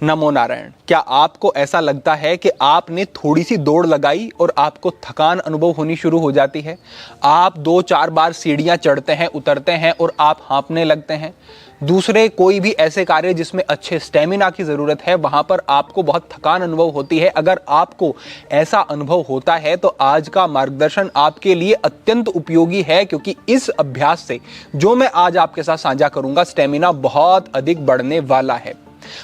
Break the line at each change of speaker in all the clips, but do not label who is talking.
नमो नारायण। क्या आपको ऐसा लगता है कि आपने थोड़ी सी दौड़ लगाई और आपको थकान अनुभव होनी शुरू हो जाती है? आप 2-4 बार सीढ़ियां चढ़ते हैं, उतरते हैं और आप हाँफने लगते हैं। दूसरे कोई भी ऐसे कार्य जिसमें अच्छे स्टेमिना की जरूरत है, वहां पर आपको बहुत थकान अनुभव होती है। अगर आपको ऐसा अनुभव होता है तो आज का मार्गदर्शन आपके लिए अत्यंत उपयोगी है, क्योंकि इस अभ्यास से जो मैं आज आपके साथ साझा करूंगा, स्टेमिना बहुत अधिक बढ़ने वाला है।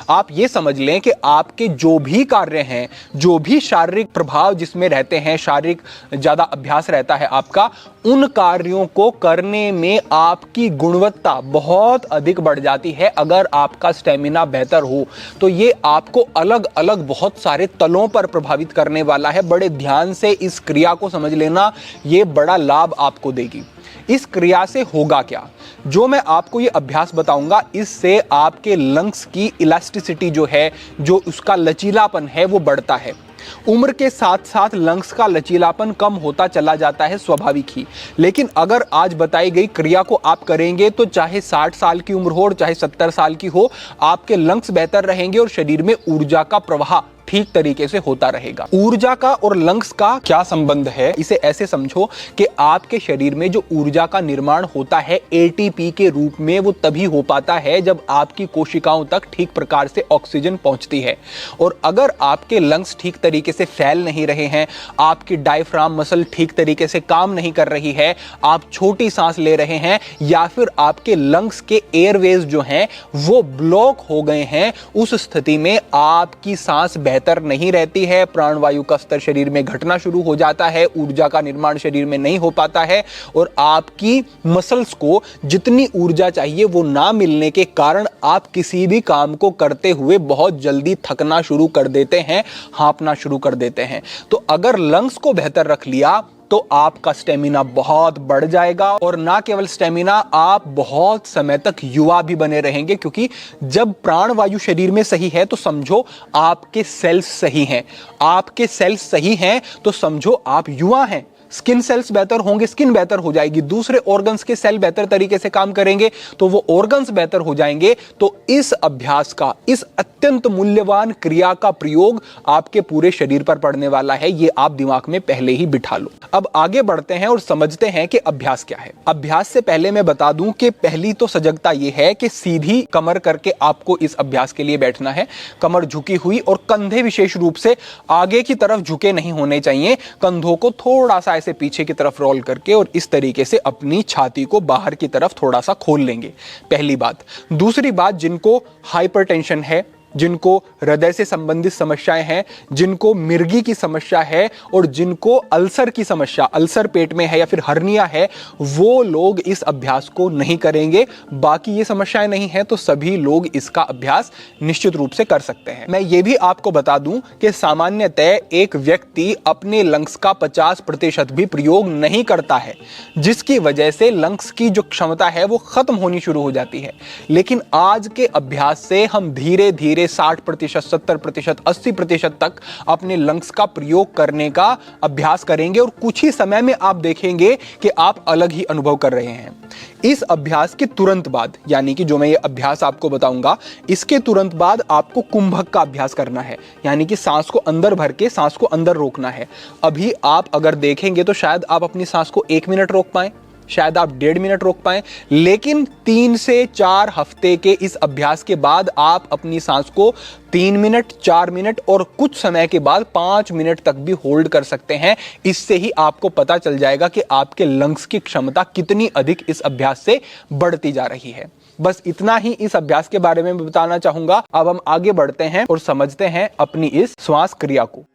आप ये समझ लें कि आपके जो भी कार्य हैं, जो भी शारीरिक प्रभाव जिसमें रहते हैं, शारीरिक ज्यादा अभ्यास रहता है आपका, उन कार्यों को करने में आपकी गुणवत्ता बहुत अधिक बढ़ जाती है। अगर आपका स्टेमिना बेहतर हो तो ये आपको अलग अलग बहुत सारे तलों पर प्रभावित करने वाला है। बड़े ध्यान से इस क्रिया को समझ लेना, ये बड़ा लाभ आपको देगी। इस क्रिया से होगा क्या? जो मैं आपको ये अभ्यास बताऊंगा, इससे आपके लंग्स की इलास्टिसिटी जो है, जो उसका लचीलापन है, वो बढ़ता है। उम्र के साथ साथ लंग्स का लचीलापन कम होता चला जाता है, स्वाभाविक ही। लेकिन अगर आज बताई गई क्रिया को आप करेंगे तो चाहे 60 साल की उम्र हो और चाहे 70 साल की हो, आपके लंग्स बेहतर रहेंगे और शरीर में ऊर्जा का प्रवाह ठीक तरीके से होता रहेगा। ऊर्जा का और लंग्स का क्या संबंध है? इसे ऐसे समझो कि आपके शरीर में जो ऊर्जा का निर्माण होता है एटीपी के रूप में, वो तभी हो पाता है जब आपकी कोशिकाओं तक ठीक प्रकार से ऑक्सीजन पहुंचती है। और अगर आपके लंग्स ठीक तरीके से फैल नहीं रहे हैं, आपकी डायफ्राम मसल ठीक तरीके से काम नहीं कर रही है, आप छोटी सांस ले रहे हैं, या फिर आपके लंग्स के एयरवेज जो हैं वो ब्लॉक हो गए हैं, उस स्थिति में आपकी सांस बेहतर नहीं रहती है, प्राणवायु का स्तर शरीर में घटना शुरू हो जाता है, ऊर्जा का निर्माण शरीर में नहीं हो पाता है, और आपकी मसल्स को जितनी ऊर्जा चाहिए वो ना मिलने के कारण आप किसी भी काम को करते हुए बहुत जल्दी थकना शुरू कर देते हैं, हाँफना शुरू कर देते हैं। तो अगर लंग्स को बेहतर रख लिया तो आपका स्टेमिना बहुत बढ़ जाएगा, और ना केवल स्टेमिना, आप बहुत समय तक युवा भी बने रहेंगे। क्योंकि जब प्राणवायु शरीर में सही है तो समझो आपके सेल्स सही हैं। आपके सेल्स सही हैं तो समझो आप युवा हैं। स्किन सेल्स बेहतर होंगे, स्किन बेहतर हो जाएगी। दूसरे ऑर्गन्स के सेल बेहतर तरीके से काम करेंगे तो वो ऑर्गन्स बेहतर हो जाएंगे। तो इस अभ्यास का, इस अत्यंत मूल्यवान क्रिया का प्रयोग आपके पूरे शरीर पर पड़ने वाला है। ये आप दिमाग में पहले ही बिठा लो। अब आगे बढ़ते हैं और समझते हैं कि अभ्यास क्या है। अभ्यास से पहले मैं बता दूं कि पहली तो सजगता यह है कि सीधी कमर करके आपको इस अभ्यास के लिए बैठना है। कमर झुकी हुई और कंधे विशेष रूप से आगे की तरफ झुके नहीं होने चाहिए। कंधों को थोड़ा सा ऐसे पीछे की तरफ रोल करके और इस तरीके से अपनी छाती को बाहर की तरफ थोड़ा सा खोल लेंगे, पहली बात। दूसरी बात, जिनको हाइपरटेंशन है, जिनको हृदय से संबंधित समस्याएं हैं, जिनको मिर्गी की समस्या है और जिनको अल्सर की समस्या, अल्सर पेट में है या फिर हर्निया है, वो लोग इस अभ्यास को नहीं करेंगे। बाकी ये समस्याएं नहीं है तो सभी लोग इसका अभ्यास निश्चित रूप से कर सकते हैं। मैं ये भी आपको बता दूं कि सामान्यतः एक व्यक्ति अपने लंग्स का 50% भी प्रयोग नहीं करता है, जिसकी वजह से लंग्स की जो क्षमता है वो खत्म होनी शुरू हो जाती है। लेकिन आज के अभ्यास से हम धीरे धीरे 60%, 70%, 80% तक अपने लंग्स का प्रयोग करने का अभ्यास करेंगे, और कुछ ही समय में आप देखेंगे कि आप अलग ही अनुभव कर रहे हैं। इस अभ्यास के तुरंत बाद, यानी कि जो मैं ये अभ्यास आपको बताऊंगा, इसके तुरंत बाद आपको कुंभक का अभ्यास करना है, यानी कि सांस को अंदर भर के सांस को अंदर रोकना है। अभी आप अगर देखेंगे तो शायद आप अपनी सांस को 1 मिनट रोक पाएं, शायद आप 1.5 मिनट रोक पाएं, लेकिन 3 से 4 हफ्ते के इस अभ्यास के बाद आप अपनी सांस को 3 मिनट, 4 मिनट और कुछ समय के बाद 5 मिनट तक भी होल्ड कर सकते हैं। इससे ही आपको पता चल जाएगा कि आपके लंग्स की क्षमता कितनी अधिक इस अभ्यास से बढ़ती जा रही है। बस इतना ही इस अभ्यास के बारे में बताना चाहूंगा। अब हम आगे बढ़ते हैं और समझते हैं अपनी इस श्वास क्रिया को।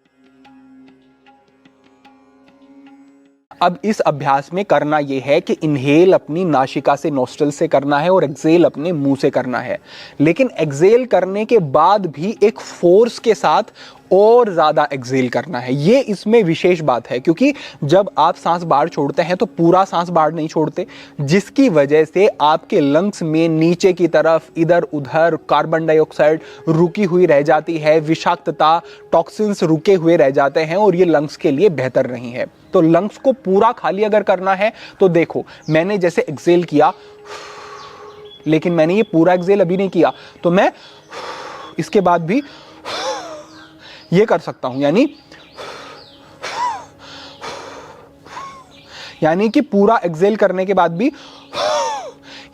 अब इस अभ्यास में करना यह है कि इनहेल अपनी नासिका से, नोस्ट्रल से करना है और एक्सेल अपने मुंह से करना है। लेकिन एक्सेल करने के बाद भी एक फोर्स के साथ और ज्यादा एक्सेल करना है। ये इसमें विशेष बात है, क्योंकि जब आप सांस बाहर छोड़ते हैं तो पूरा सांस बाहर नहीं छोड़ते, जिसकी वजह से आपके लंग्स में नीचे की तरफ इधर उधर कार्बन डाइऑक्साइड रुकी हुई रह जाती है, विषाक्तता, टॉक्सिन्स रुके हुए रह जाते हैं, और ये लंग्स के लिए बेहतर नहीं है। तो लंग्स को पूरा खाली अगर करना है तो देखो, मैंने जैसे एक्सेल किया, लेकिन मैंने ये पूरा एक्सेल अभी नहीं किया, तो मैं इसके बाद भी ये कर सकता हूं, यानी कि पूरा एक्सेल करने के बाद भी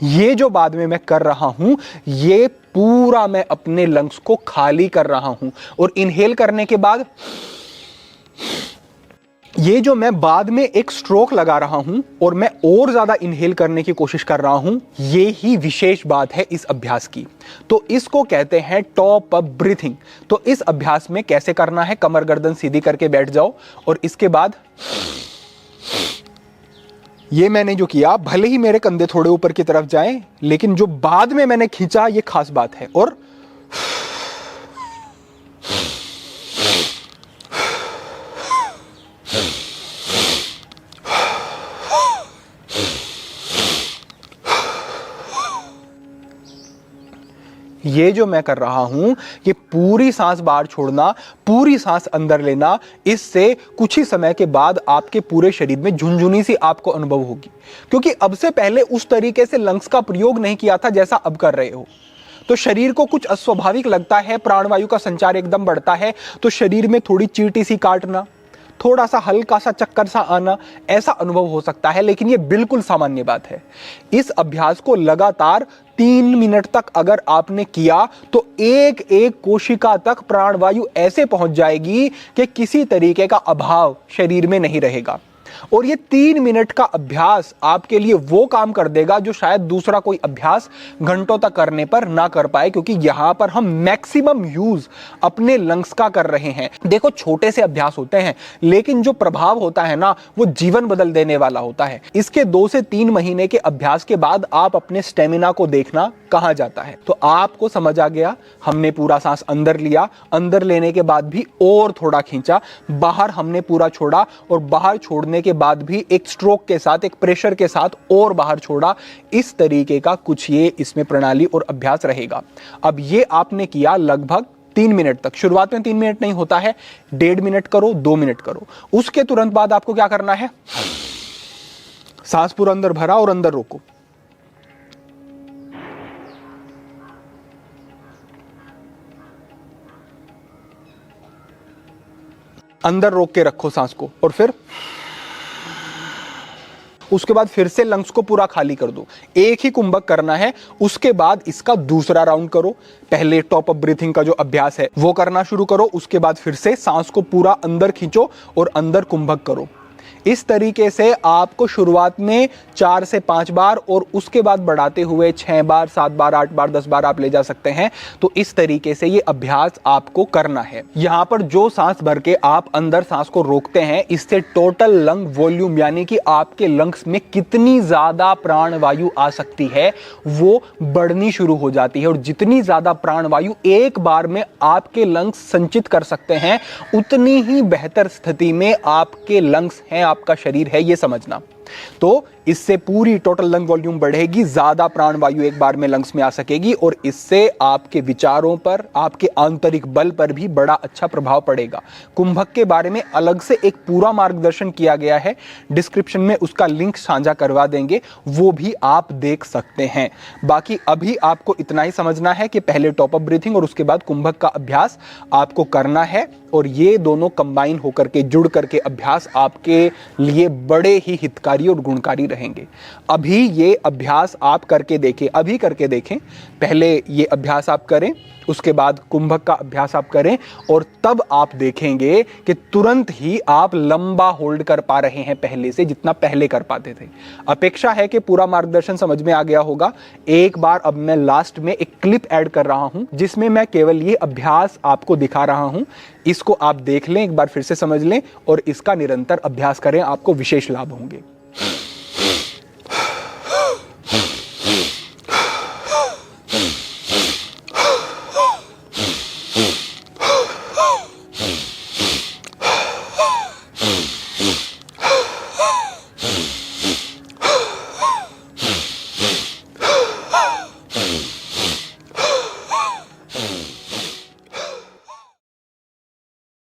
ये जो बाद में मैं कर रहा हूं, ये पूरा मैं अपने लंग्स को खाली कर रहा हूं। और इनहेल करने के बाद ये जो मैं बाद में एक स्ट्रोक लगा रहा हूं और मैं और ज्यादा इनहेल करने की कोशिश कर रहा हूं, ये ही विशेष बात है इस अभ्यास की। तो इसको कहते हैं टॉप अप ब्रीथिंग। तो इस अभ्यास में कैसे करना है, कमर गर्दन सीधी करके बैठ जाओ और इसके बाद ये मैंने जो किया, भले ही मेरे कंधे थोड़े ऊपर की तरफ जाएं, लेकिन जो बाद में मैंने खींचा ये खास बात है। और ये जो मैं कर रहा हूं, ये पूरी सांस बाहर छोड़ना, पूरी सांस अंदर लेना, इससे कुछ ही समय के बाद आपके पूरे शरीर में झुनझुनी सी आपको अनुभव होगी। क्योंकि अब से पहले उस तरीके से लंग्स का प्रयोग नहीं किया था जैसा अब कर रहे हो। तो शरीर को कुछ अस्वाभाविक लगता है, प्राणवायु का संचार एकदम बढ़ता है, तो शरीर में थोड़ी चींटी सी काटना, थोड़ा सा हल्का सा चक्कर सा आना, ऐसा अनुभव हो सकता है, लेकिन ये बिल्कुल सामान्य बात है। इस अभ्यास को लगातार 3 मिनट तक अगर आपने किया तो एक एक कोशिका तक प्राणवायु ऐसे पहुंच जाएगी कि किसी तरीके का अभाव शरीर में नहीं रहेगा। और ये 3 मिनट का अभ्यास आपके लिए वो काम कर देगा जो शायद दूसरा कोई अभ्यास घंटों तक करने पर ना कर पाए, क्योंकि यहां पर हम मैक्सिमम यूज अपने लंग्स का कर रहे हैं। देखो, छोटे से अभ्यास होते हैं, लेकिन जो प्रभाव होता है ना, वो जीवन बदल देने वाला होता है। इसके 2 से 3 महीने के अभ्यास के बाद आप अपने स्टेमिना को देखना कहां जाता है। तो आपको समझ आ गया, हमने पूरा सांस अंदर लिया, अंदर लेने के बाद भी और थोड़ा खींचा, बाहर हमने पूरा छोड़ा, और बाहर छोड़ने के बाद भी एक स्ट्रोक के साथ, एक प्रेशर के साथ और बाहर छोड़ा। इस तरीके का कुछ ये इसमें प्रणाली और अभ्यास रहेगा। अब ये आपने किया लगभग 3 मिनट तक। शुरुआत में 3 मिनट नहीं होता है, 1.5 मिनट करो, 2 मिनट करो। उसके तुरंत बाद आपको क्या करना है, सांस पूरा अंदर भरा और अंदर रोको। अंदर रोक के रखो सांस को, और फिर उसके बाद फिर से लंग्स को पूरा खाली कर दो। एक ही कुंभक करना है, उसके बाद इसका दूसरा राउंड करो। पहले टॉप अप ब्रीथिंग का जो अभ्यास है वो करना शुरू करो, उसके बाद फिर से सांस को पूरा अंदर खींचो और अंदर कुंभक करो। इस तरीके से आपको शुरुआत में 4 से 5 बार और उसके बाद बढ़ाते हुए 6 बार, 7 बार, 8 बार, 10 बार आप ले जा सकते हैं। तो इस तरीके से ये अभ्यास आपको करना है। यहां पर जो सांस भर के आप अंदर सांस को रोकते हैं, इससे टोटल लंग वॉल्यूम, यानी कि आपके लंग्स में कितनी ज्यादा प्राणवायु आ सकती है, वो बढ़नी शुरू हो जाती है। और जितनी ज्यादा प्राणवायु एक बार में आपके लंग्स संचित कर सकते हैं, उतनी ही बेहतर स्थिति में आपके लंग्स हैं, आपका शरीर है, ये समझना। तो इससे पूरी टोटल लंग वॉल्यूम बढ़ेगी, ज्यादा प्राणवायु एक बार में लंग्स में आ सकेगी, और इससे आपके विचारों पर, आपके आंतरिक बल पर भी बड़ा अच्छा प्रभाव पड़ेगा। कुंभक के बारे में अलग से एक पूरा मार्गदर्शन किया गया है, डिस्क्रिप्शन में उसका लिंक साझा करवा देंगे, वो भी आप देख सकते हैं। बाकी अभी आपको इतना ही समझना है कि पहले टॉप अप ब्रीथिंग और उसके बाद कुंभक का अभ्यास आपको करना है, और ये दोनों कंबाइन होकर के, जुड़ करके अभ्यास आपके लिए बड़े ही हितकारी और गुणकारी रहेंगे। अभी ये अभ्यास आप करके देखें, अभी करके देखें। पहले ये अभ्यास आप करें, उसके बाद कुंभक का अभ्यास आप करें, और तब आप देखेंगे कि तुरंत ही आप लंबा होल्ड कर पा रहे हैं पहले से, जितना पहले कर पाते थे। अपेक्षा है कि पूरा मार्गदर्शन समझ में आ गया होगा। एक बार अब मैं लास्ट में एक क्लिप ऐड कर रहा हूं, जिसमें मैं केवल ये अभ्यास आपको दिखा रहा हूं। इसको आप देख लें, एक बार फिर से समझ लें, और इसका निरंतर अभ्यास करें, आपको विशेष लाभ होंगे।